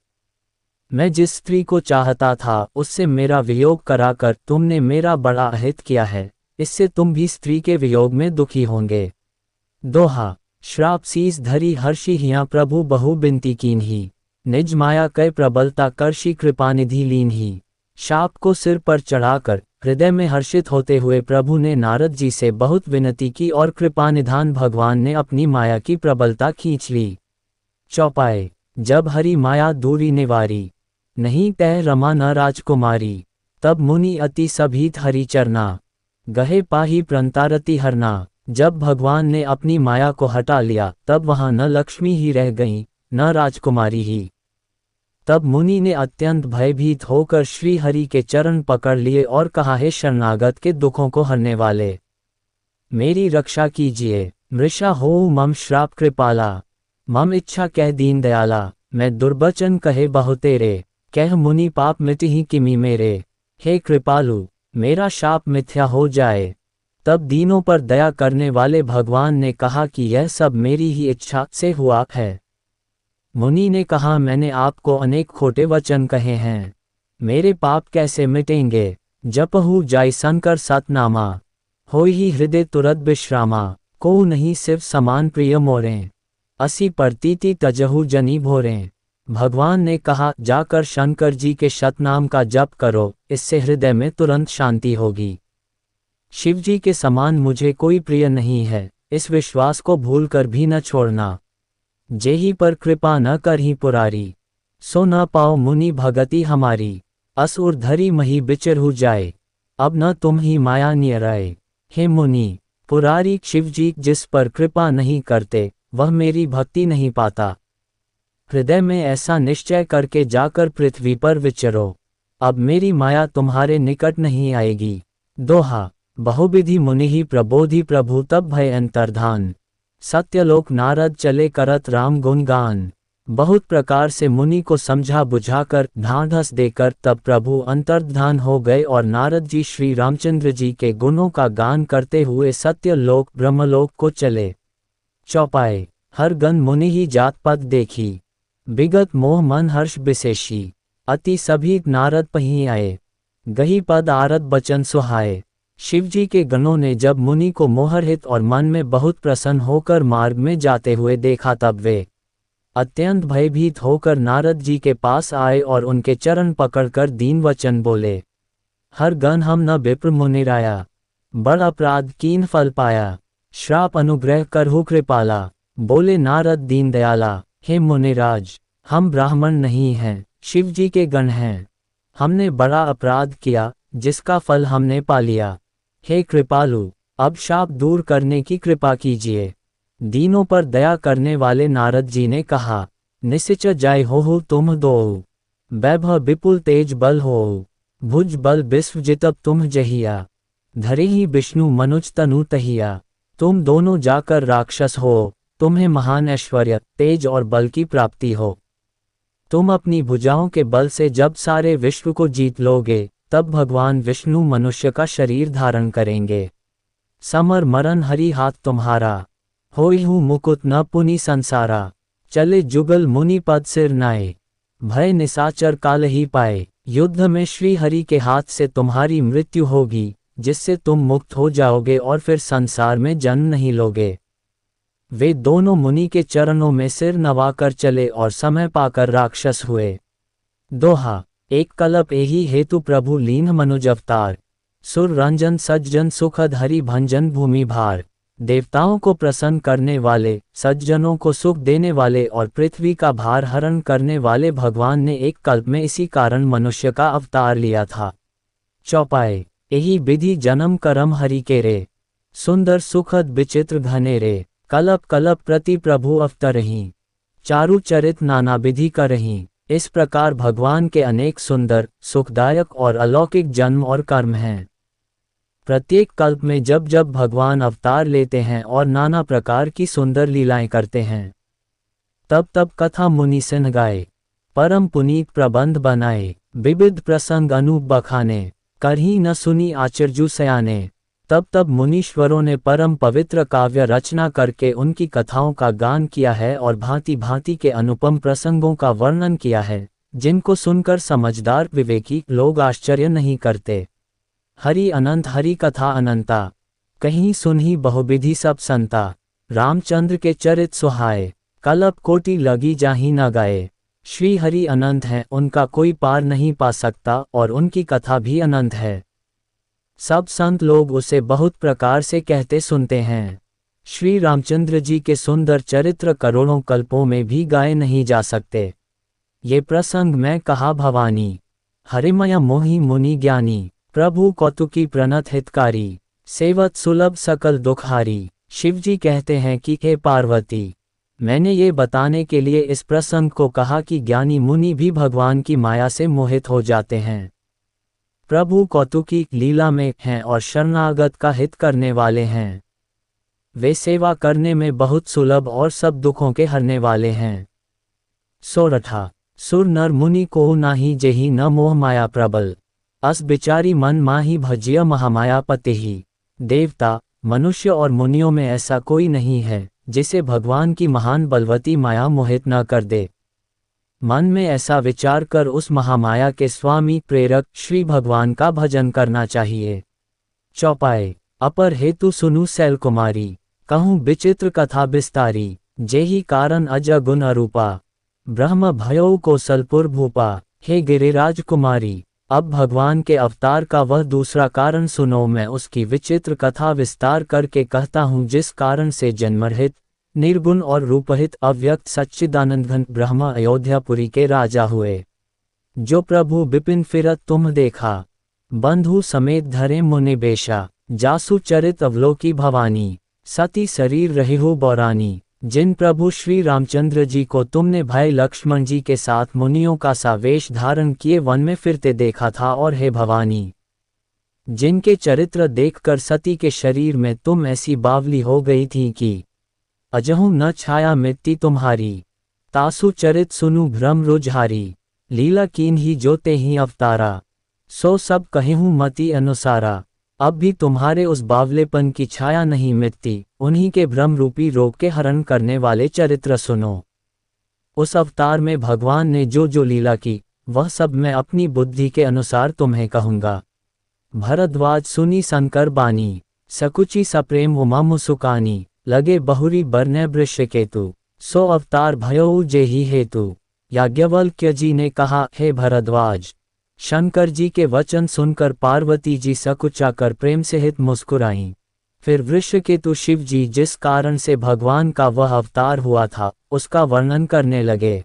मैं जिस स्त्री को चाहता था उससे मेरा वियोग कराकर तुमने मेरा बड़ा अहित किया है, इससे तुम भी स्त्री के वियोग में दुखी होंगे। दोहा, श्राप शीस धरी हर्षि हिया प्रभु बहु बिनती कीन्ही। निज माया कै प्रबलता करशी कृपानिधि लीन्ही। शाप को सिर पर चढ़ाकर हृदय में हर्षित होते हुए प्रभु ने नारद जी से बहुत विनती की और कृपानिधान भगवान ने अपनी माया की प्रबलता खींच ली। चौपाए, जब हरि माया दूरी निवारी, नहीं तह रमा न राजकुमारी। तब मुनि अति सभीत हरि चरना, गहे पाही प्रंतारति हरना। जब भगवान ने अपनी माया को हटा लिया तब वहां न लक्ष्मी ही रह गईं, न राजकुमारी ही। तब मुनि ने अत्यंत भयभीत होकर श्री हरि के चरण पकड़ लिए और कहा, हे शरणागत के दुखों को हरने वाले, मेरी रक्षा कीजिए। मृषा हो मम श्राप कृपाला, मम इच्छा कह दीन दयाला। मैं दुर्बचन कहे बहु तेरे, कह मुनि पाप मिटिहि किमि मेरे। हे कृपालु, मेरा शाप मिथ्या हो जाए। तब दीनों पर दया करने वाले भगवान ने कहा कि यह सब मेरी ही इच्छा से हुआ है। मुनि ने कहा, मैंने आपको अनेक खोटे वचन कहे हैं, मेरे पाप कैसे मिटेंगे। जपहु जाय संकर सतनामा, होई हृदय तुरत विश्रामा। को नहीं सिर्फ समान प्रिय मोरें, असी परतीति तजहु जनी भोरें। भगवान ने कहा, जाकर शंकर जी के शतनाम का जप करो, इससे हृदय में तुरंत शांति होगी। शिवजी के समान मुझे कोई प्रिय नहीं है, इस विश्वास को भूलकर भी न छोड़ना। जेहि पर कृपा न करहि पुरारी, सो न पाओ मुनि भगति हमारी। असुर धरी मही बिचरहु जाए, अब न तुम ही माया नियराए। हे मुनि पुरारी, शिवजी जिस पर कृपा नहीं करते वह मेरी भक्ति नहीं पाता। हृदय में ऐसा निश्चय करके जाकर पृथ्वी पर विचरो, अब मेरी माया तुम्हारे निकट नहीं आएगी। दोहा। बहुविधि मुनि ही प्रबोधि प्रभु तब भय अंतर्धान, सत्यलोक नारद चले करत राम गुणगान। बहुत प्रकार से मुनि को समझा बुझाकर ढांढस देकर तब प्रभु अंतर्धान हो गए और नारद जी श्री रामचंद्र जी के गुणों का गान करते हुए सत्यलोक ब्रह्मलोक को चले। चौपाए। हर गण मुनि ही जात पद देखी, विगत मोह मन हर्ष विशेषी। अति सभी नारद पही आए, गही पद आरत बचन सुहाए। शिवजी के गणों ने जब मुनि को मोहरहित और मन में बहुत प्रसन्न होकर मार्ग में जाते हुए देखा तब वे अत्यंत भयभीत होकर नारद जी के पास आए और उनके चरण पकड़कर दीन वचन बोले, हर गण हम न विप्र मुनिराया, बड़ अपराध कीन फल पाया। श्राप अनुग्रह करहु कृपाला, बोले नारद दीन दयाला। हे मुनिराज, हम ब्राह्मण नहीं हैं, शिवजी के गण हैं। हमने बड़ा अपराध किया जिसका फल हमने पा लिया। हे कृपालु, अब शाप दूर करने की कृपा कीजिए। दीनों पर दया करने वाले नारद जी ने कहा, निश्च जाय हो तुम दो, वैभव विपुल तेज बल हो, भुज बल विश्व जितब तुम जहिया, धरे ही विष्णु मनुज तनु तहिया। तुम दोनों जाकर राक्षस हो, तुम्हें महान ऐश्वर्य तेज और बल की प्राप्ति हो। तुम अपनी भुजाओं के बल से जब सारे विश्व को जीत लोगे तब भगवान विष्णु मनुष्य का शरीर धारण करेंगे। समर मरण हरि हाथ तुम्हारा, होई हूँ मुकुट न पुनि संसारा। चले जुगल मुनि पद सिर नाए, भय निशाचर काल ही पाए। युद्ध में श्री हरि के हाथ से तुम्हारी मृत्यु होगी, जिससे तुम मुक्त हो जाओगे और फिर संसार में जन्म नहीं लोगे। वे दोनों मुनि के चरणों में सिर नवाकर चले और समय पाकर राक्षस हुए। दोहा। एक कल्प एहि हेतु प्रभु लीन मनुज अवतार, सुर रंजन सज्जन सुखद हरि भंजन भूमि भार। देवताओं को प्रसन्न करने वाले, सज्जनों को सुख देने वाले और पृथ्वी का भार हरण करने वाले भगवान ने एक कल्प में इसी कारण मनुष्य का अवतार लिया था। चौपाए। यही विधि जन्म करम हरि के रे, सुंदर सुखद विचित्र घनेरे। कल्प कल्प प्रति प्रभु अवतरहीं, चारु चरित नाना विधि करहीं। इस प्रकार भगवान के अनेक सुंदर, सुखदायक और अलौकिक जन्म और कर्म हैं। प्रत्येक कल्प में जब जब भगवान अवतार लेते हैं और नाना प्रकार की सुंदर लीलाएं करते हैं, तब तब कथा मुनि सिन्ह गाए, परम पुनीत प्रबंध बनाए। विविध प्रसंग अनूप बखाने, करही न सुनी आचर्यु सयाने। तब तब मुनीश्वरों ने परम पवित्र काव्य रचना करके उनकी कथाओं का गान किया है और भांति भांति के अनुपम प्रसंगों का वर्णन किया है, जिनको सुनकर समझदार विवेकी लोग आश्चर्य नहीं करते। हरि अनंत हरि कथा अनंता, कहीं सुनही बहुविधि सब संता। रामचंद्र के चरित सुहाए, कल्प कोटि लगी जाहि न गाए। श्री हरि अनंत हैं, उनका कोई पार नहीं पा सकता और उनकी कथा भी अनंत है। सब संत लोग उसे बहुत प्रकार से कहते सुनते हैं। श्री रामचंद्र जी के सुंदर चरित्र करोड़ों कल्पों में भी गाए नहीं जा सकते। ये प्रसंग मैं कहा भवानी, हरिमय मोहि मुनि ज्ञानी, प्रभु कौतुकी प्रणत हितकारी, सेवत सुलभ सकल दुखहारी। शिवजी कहते हैं कि हे पार्वती, मैंने ये बताने के लिए इस प्रसंग को कहा कि ज्ञानी मुनि भी भगवान की माया से मोहित हो जाते हैं। प्रभु कौतुकी लीला में हैं और शरणागत का हित करने वाले हैं। वे सेवा करने में बहुत सुलभ और सब दुखों के हरने वाले हैं। सोरठा सुर नर मुनि को नाही जेहि न मोह माया प्रबल, अस बिचारी मन माही भजिय महामाया पतिहि। देवता, मनुष्य और मुनियों में ऐसा कोई नहीं है जिसे भगवान की महान बलवती माया मोहित न कर दे। मन में ऐसा विचार कर उस महामाया के स्वामी प्रेरक श्री भगवान का भजन करना चाहिए। चौपाए अपर हेतु सुनु सैल कुमारी, कहूँ विचित्र कथा विस्तारी, जेहि कारण अज गुण अरूपा, ब्रह्म भयौ कौशलपुर भूपा। हे गिरिराज कुमारी, अब भगवान के अवतार का वह दूसरा कारण सुनो। मैं उसकी विचित्र कथा विस्तार करके कहता हूँ, जिस कारण से जन्मरहित, निर्गुण और रूपहित अव्यक्त सच्चिदानंद घन ब्रह्म अयोध्यापुरी के राजा हुए। जो प्रभु बिपिन फिरत तुम देखा, बंधु समेत धरे मुनि बेशा, जासु चरित अवलोकी भवानी, सती शरीर रही हो बौरानी। जिन प्रभु श्री रामचंद्र जी को तुमने भाई लक्ष्मण जी के साथ मुनियों का सा वेश धारण किए वन में फिरते देखा था, और हे भवानी, जिनके चरित्र देखकर सती के शरीर में तुम ऐसी बावली हो गई थी कि अजहु न छाया मिट्टी तुम्हारी। तासु चरित सुनु भ्रम रुझारी, लीला कीन ही जोते ही अवतारा, सो सब कहूँ मति अनुसारा। अब भी तुम्हारे उस बावलेपन की छाया नहीं मिटती, उन्हीं के भ्रम रूपी रोग के हरण करने वाले चरित्र सुनो। उस अवतार में भगवान ने जो जो लीला की, वह सब मैं अपनी बुद्धि के अनुसार तुम्हें कहूँगा। भरद्वाज सुनी शंकर बानी, सकुची सप्रेम उमा मुसुकानी, लगे बहुरी बरने वृषकेतु, सो अवतार भयउ जेहि हेतु। याज्ञवल्क्य जी ने कहा, हे भरद्वाज, शंकर जी के वचन सुनकर पार्वती जी सकुचाकर प्रेम से हित मुस्कुराईं। फिर वृषकेतु शिव जी जिस कारण से भगवान का वह अवतार हुआ था, उसका वर्णन करने लगे।